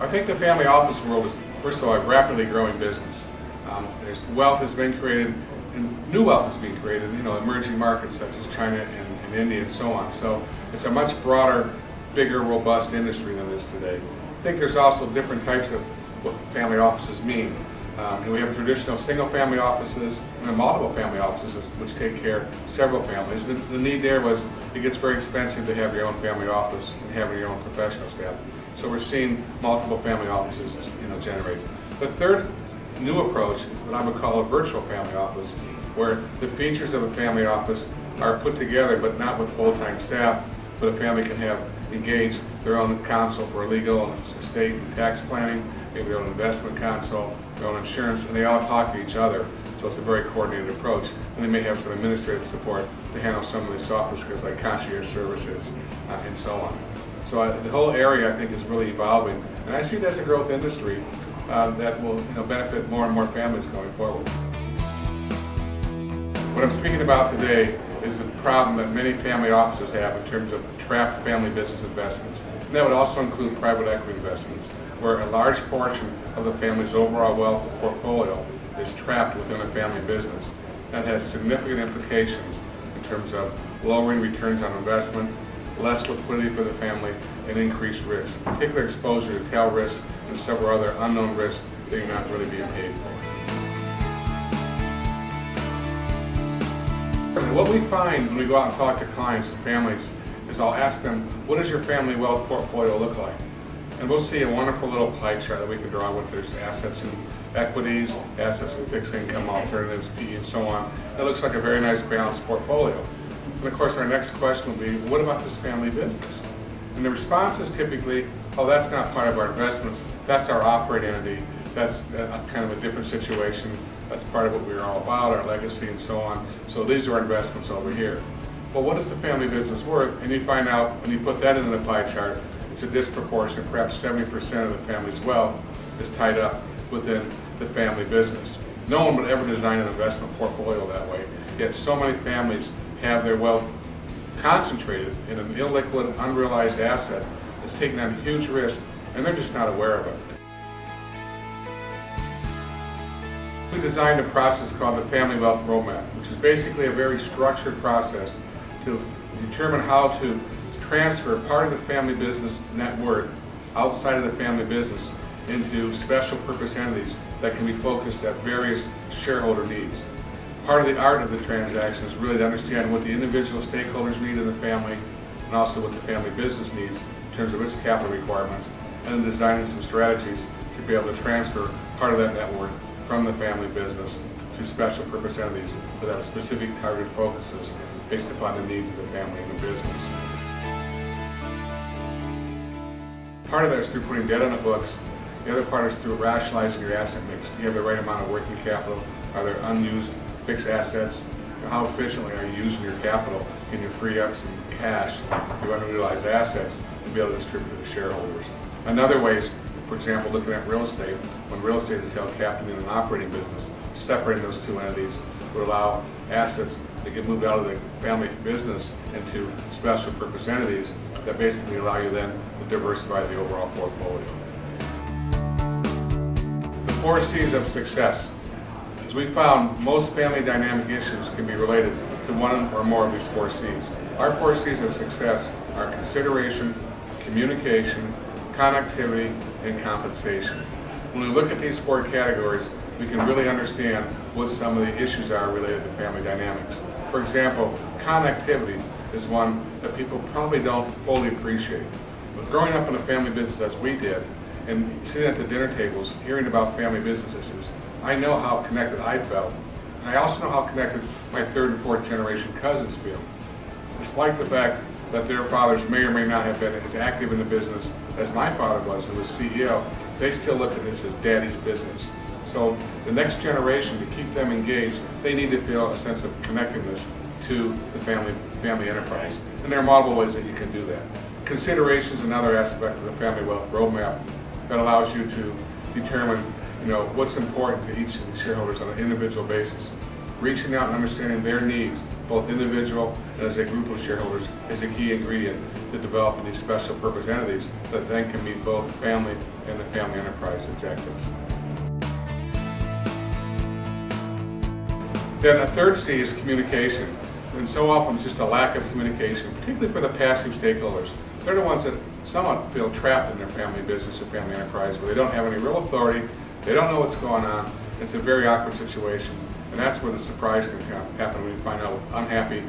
I think the family office world is, first of all, a rapidly growing business. There's wealth has been created, and new wealth is being created, emerging markets such as China and India and so on. So it's a much broader, bigger, robust industry than it is today. I think there's also different types of what family offices mean. And we have traditional single-family offices and then multiple family offices which take care of several families. The need there was it gets very expensive to have your own family office and having your own professional staff. So we're seeing multiple family offices generated. The third new approach is what I would call a virtual family office, where the features of a family office are put together but not with full-time staff, but a family can have engaged their own counsel for legal and estate and tax planning, maybe their own investment counsel, their own insurance, and they all talk to each other. So it's a very coordinated approach. And they may have some administrative support to handle some of the softer skills like concierge services and so on. So the whole area, I think, is really evolving. And I see it as a growth industry that will benefit more and more families going forward. What I'm speaking about today is the problem that many family offices have in terms of trapped family business investments. And that would also include private equity investments, where a large portion of the family's overall wealth portfolio is trapped within a family business. That has significant implications in terms of lowering returns on investment, less liquidity for the family, and increased risk, particular exposure to tail risk and several other unknown risks that you're not really being paid for. What we find when we go out and talk to clients and families is I'll ask them, what does your family wealth portfolio look like? And we'll see a wonderful little pie chart that we can draw with there's assets in equities, assets in fixed income, alternatives, PE, and so on. It looks like a very nice balanced portfolio. And of course, our next question will be, what about this family business? And the response is typically, oh, that's not part of our investments. That's our operating entity. That's kind of a different situation. That's part of what we're all about, our legacy and so on. So these are our investments over here. Well, what is the family business worth? And you find out when you put that into the pie chart, it's a disproportionate, perhaps 70% of the family's wealth is tied up within the family business. No one would ever design an investment portfolio that way, yet so many families have their wealth concentrated in an illiquid, unrealized asset that's taking on huge risk, and they're just not aware of it. We designed a process called the Family Wealth Roadmap, which is basically a very structured process to determine how to transfer part of the family business net worth outside of the family business into special purpose entities that can be focused at various shareholder needs. Part of the art of the transaction is really to understand what the individual stakeholders need in the family and also what the family business needs in terms of its capital requirements, and then designing some strategies to be able to transfer part of that net worth from the family business to special purpose entities that have specific targeted focuses based upon the needs of the family and the business. Part of that is through putting debt on the books. The other part is through rationalizing your asset mix. Do you have the right amount of working capital? Are there unused fixed assets? How efficiently are you using your capital? Can you free up some cash through unutilized assets to be able to distribute to the shareholders? Another way is, for example, looking at real estate. When real estate is held captive in an operating business, separating those two entities would allow assets that get moved out of the family business into special purpose entities that basically allow you then to diversify the overall portfolio. The 4 C's of success. As we found, most family dynamic issues can be related to one or more of these 4 C's. Our 4 C's of success are consideration, communication, connectivity, and compensation. When we look at these 4 categories, we can really understand what some of the issues are related to family dynamics. For example, connectivity is one that people probably don't fully appreciate. But growing up in a family business as we did, and sitting at the dinner tables, hearing about family business issues, I know how connected I felt. And I also know how connected my 3rd and 4th generation cousins feel. Despite the fact that their fathers may or may not have been as active in the business as my father was, who was CEO, they still look at this as daddy's business. So the next generation, to keep them engaged, they need to feel a sense of connectedness to the family enterprise. And there are multiple ways that you can do that. Consideration is another aspect of the Family Wealth Roadmap that allows you to determine what's important to each of the shareholders on an individual basis. reaching out and understanding their needs, both individual and as a group of shareholders, is a key ingredient to developing these special purpose entities that then can meet both the family and the family enterprise objectives. Then a third C is communication. And so often it's just a lack of communication, particularly for the passive stakeholders. They're the ones that somewhat feel trapped in their family business or family enterprise where they don't have any real authority, they don't know what's going on. It's a very awkward situation. And that's where the surprise can happen when you find out unhappy.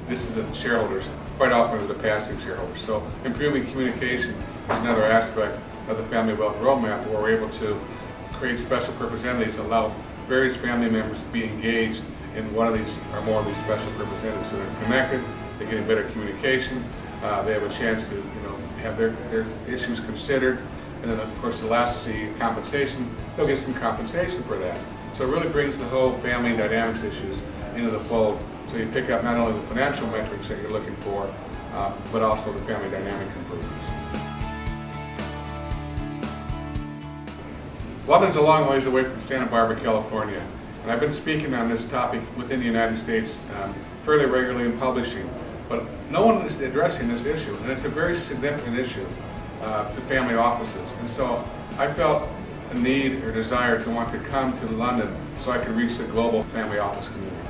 This is the shareholders, quite often they're the passive shareholders. So improving communication is another aspect of the Family Wealth Roadmap where we're able to create special purpose entities that allow various family members to be engaged in one of these or more of these special purpose entities. So they're connected, they're getting better communication, they have a chance to have their issues considered, and then of course the last C, compensation, they'll get some compensation for that. So it really brings the whole family dynamics issues into the fold. So you pick up not only the financial metrics that you're looking for, but also the family dynamics improvements. London's a long ways away from Santa Barbara, California, and I've been speaking on this topic within the United States fairly regularly and publishing, but no one is addressing this issue, and it's a very significant issue to family offices. And so I felt a need or desire to want to come to London so I could reach the global family office community.